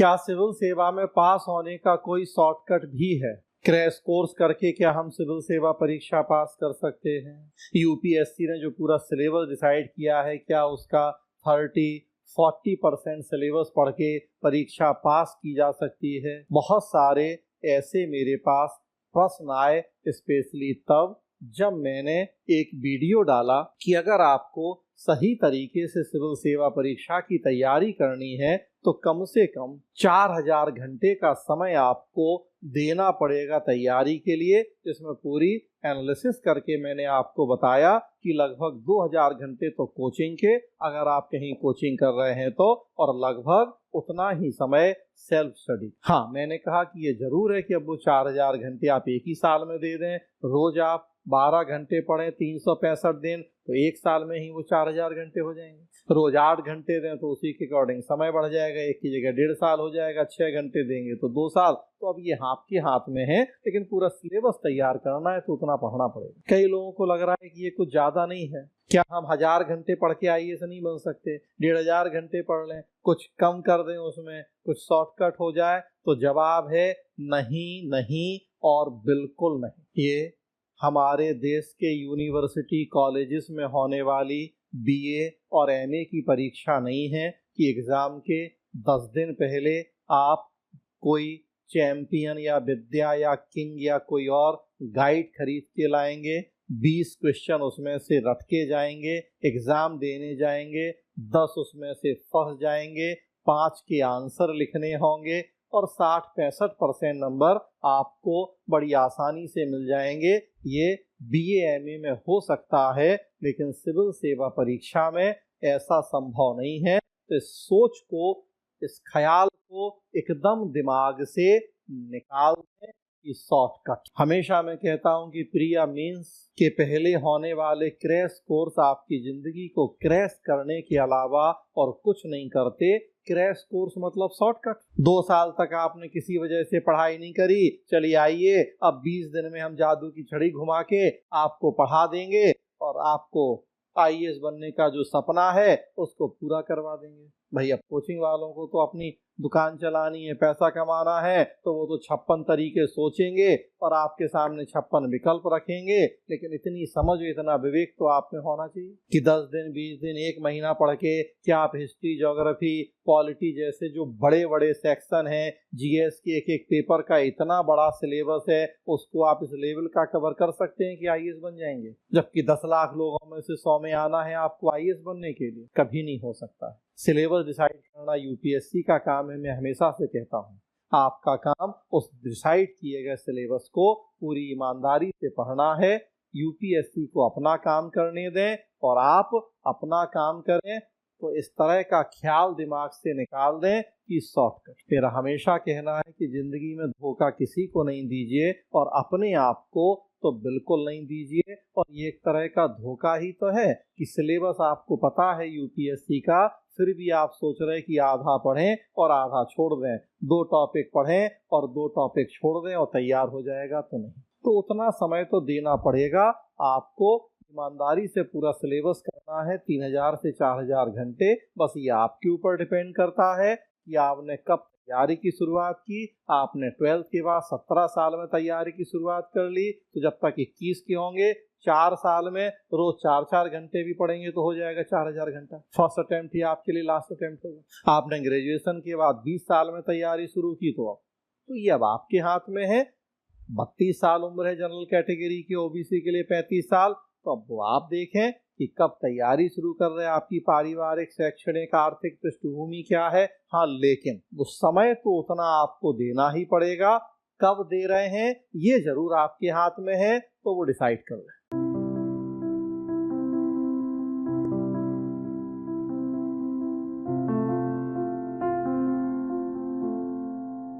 क्या सिविल सेवा में पास होने का कोई शॉर्टकट भी है? क्रैश कोर्स करके क्या हम सिविल सेवा परीक्षा पास कर सकते हैं? यूपीएससी ने जो पूरा सिलेबस डिसाइड किया है, क्या उसका 30-40% सिलेबस पढ़ के परीक्षा पास की जा सकती है? बहुत सारे ऐसे मेरे पास प्रश्न आए, स्पेशली तब जब मैंने एक वीडियो डाला कि अगर आपको सही तरीके से सिविल सेवा परीक्षा की तैयारी करनी है तो कम से कम 4000 घंटे का समय आपको देना पड़ेगा तैयारी के लिए, जिसमें पूरी एनालिसिस करके मैंने आपको बताया कि लगभग 2000 घंटे तो कोचिंग के, अगर आप कहीं कोचिंग कर रहे हैं तो, और लगभग उतना ही समय सेल्फ स्टडी। हाँ, मैंने कहा कि ये जरूर है कि अब वो 4000 घंटे आप एक ही साल में दे दें। रोज आप 12 घंटे पढ़ें 365 दिन तो एक साल में ही वो 4000 घंटे हो जाएंगे। रोज 8 घंटे दें तो उसी के अकॉर्डिंग समय बढ़ जाएगा, एक की जगह 1.5 साल हो जाएगा। 6 घंटे देंगे तो 2 साल। तो अब ये आपके हाथ में है, लेकिन पूरा सिलेबस तैयार करना है तो उतना पढ़ना पड़ेगा। कई लोगों को लग रहा है कि ये कुछ ज्यादा नहीं है, क्या हम 1000 घंटे पढ़ के आईएएस नहीं बन सकते? 1500 घंटे पढ़ लें, कुछ कम कर दें, उसमें कुछ शॉर्टकट हो जाए? तो जवाब है नहीं, नहीं और बिल्कुल नहीं। ये हमारे देश के यूनिवर्सिटी कॉलेजेस में होने वाली बीए और एमए की परीक्षा नहीं है कि एग्जाम के 10 दिन पहले आप कोई चैंपियन या विद्या या किंग या कोई और गाइड खरीद के लाएंगे, 20 क्वेश्चन उसमें से रट के जाएंगे, एग्जाम देने जाएंगे, 10 उसमें से फंस जाएंगे, 5 के आंसर लिखने होंगे और 60-65% नंबर आपको बड़ी आसानी से मिल जाएंगे। ये बीए एमए में हो सकता है, लेकिन सिविल सेवा परीक्षा में ऐसा संभव नहीं है। तो इस सोच को, इस ख्याल को एकदम दिमाग से निकाल दें कि शॉर्टकट। हमेशा मैं कहता हूं कि प्रिया मींस के पहले होने वाले क्रैश कोर्स आपकी जिंदगी को क्रैश करने के अलावा और कुछ नहीं करते। क्रैश कोर्स मतलब शॉर्टकट। 2 साल तक आपने किसी वजह से पढ़ाई नहीं करी, चलिए आइए अब 20 दिन में हम जादू की छड़ी घुमा के आपको पढ़ा देंगे और आपको आईएएस बनने का जो सपना है उसको पूरा करवा देंगे। भाई, अब कोचिंग वालों को तो अपनी दुकान चलानी है, पैसा कमाना है, तो वो तो 56 तरीके सोचेंगे और आपके सामने 56 विकल्प रखेंगे। लेकिन इतनी समझ, इतना विवेक तो आप में होना चाहिए कि 10 दिन, 20 दिन, 1 महीना पढ़ के क्या आप हिस्ट्री, ज्योग्राफी, पॉलिटी जैसे जो बड़े बड़े सेक्शन हैं, जीएस के एक पेपर का इतना बड़ा सिलेबस है, उसको आप इस लेवल का कवर कर सकते हैं कि आईएएस बन जाएंगे? जबकि 10 लाख लोगों में से 100 में आना है आपको आईएएस बनने के लिए, कभी नहीं हो सकता है। सिलेबस डिसाइड करना यूपीएससी का काम है। मैं हमेशा से कहता हूँ, आपका काम उस डिसाइड किए गए सिलेबस को पूरी ईमानदारी से पढ़ना है। यूपीएससी को अपना काम करने दें और आप अपना काम करें। तो इस तरह का ख्याल दिमाग से निकाल दें कि शॉर्टकट। मेरा हमेशा कहना है कि जिंदगी में धोखा किसी को नहीं दीजिए और अपने आप को तो बिल्कुल नहीं दीजिए। और ये एक तरह का धोखा ही तो है कि सिलेबस आपको पता है यूपीएससी का, फिर भी आप सोच रहे कि आधा पढ़ें और आधा छोड़ दें, 2 टॉपिक पढ़ें और 2 टॉपिक छोड़ दें और तैयार हो जाएगा। तो नहीं, तो उतना समय तो देना पड़ेगा आपको। ईमानदारी से पूरा सिलेबस करना है, 3000 से 4000 घंटे। बस ये आपके ऊपर डिपेंड करता है कि आपने कब तैयारी की शुरुआत की। आपने 12th के बाद 17 साल में तैयारी की शुरुआत कर ली, तो जब तक 21 के होंगे, 4 साल में रोज 4-4 घंटे भी पढ़ेंगे तो हो जाएगा 4000 घंटा। फर्स्ट अटेम्प्ट ही आपके लिए लास्ट अटेम्प्ट होगा। आपने ग्रेजुएशन के बाद 20 साल में तैयारी शुरू की, तो ये अब आपके हाथ में है। 32 साल उम्र है जनरल कैटेगरी की, ओबीसी के लिए 35 साल। तो अब वो आप देखें कि कब तैयारी शुरू कर रहे हैं, आपकी पारिवारिक, शैक्षणिक, आर्थिक पृष्ठभूमि क्या है। हाँ, लेकिन वो समय तो उतना आपको देना ही पड़ेगा। कब दे रहे हैं ये जरूर आपके हाथ में है, तो वो डिसाइड कर लें।